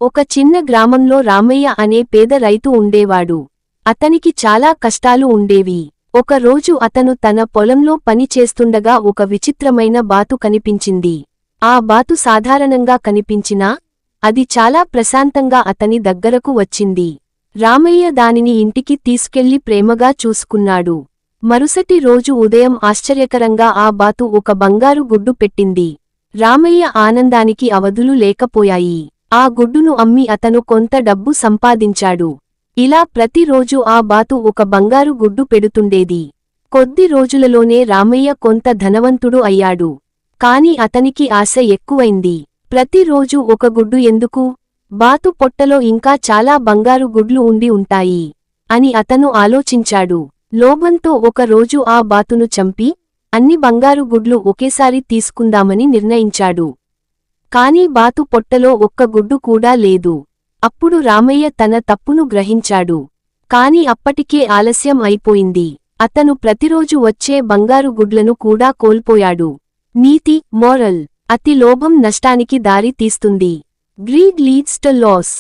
ఒక చిన్న గ్రామంలో రామయ్య అనే పేద రైతు ఉండేవాడు. అతనికి చాలా కష్టాలు ఉండేవి. ఒక రోజు అతను తన పొలంలో పని చేస్తుండగా ఒక విచిత్రమైన బాతు కనిపించింది. ఆ బాతు సాధారణంగా కనిపించినా అది చాలా ప్రశాంతంగా అతని దగ్గరకు వచ్చింది. రామయ్య దానిని ఇంటికి తీసుకెళ్లి ప్రేమగా చూసుకున్నాడు. మరుసటి రోజు ఉదయం ఆశ్చర్యకరంగా ఆ బాతు ఒక బంగారు గుడ్డు పెట్టింది. రామయ్య ఆనందానికి అవధులు లేకపోయాయి. ఆ గుడ్డును అమ్మి అతను కొంత డబ్బు సంపాదించాడు. ఇలా ప్రతిరోజూ ఆ బాతు ఒక బంగారు గుడ్డు పెడుతుండేది. కొద్ది రోజులలోనే రామయ్య కొంత ధనవంతుడు అయ్యాడు. కాని అతనికి ఆశ ఎక్కువైంది. ప్రతిరోజూ ఒక గుడ్డు ఎందుకు? బాతు పొట్టలో ఇంకా చాలా బంగారు గుడ్లు ఉండి ఉంటాయి అని అతను ఆలోచించాడు. లోభంతో ఒక రోజు ఆ బాతును చంపి అన్ని బంగారు గుడ్లు ఒకేసారి తీసుకుందామని నిర్ణయించాడు. కాని బాతు పొట్టలో ఒక్క గుడ్డు కూడా లేదు. అప్పుడు రామయ్య తన తప్పును గ్రహించాడు. కాని అప్పటికే ఆలస్యం అయిపోయింది. అతను ప్రతిరోజు వచ్చే బంగారు గుడ్లను కూడా కోల్పోయాడు. నీతి మోరల్: అతి లోభం నష్టానికి దారి తీస్తుంది. Greed leads to loss.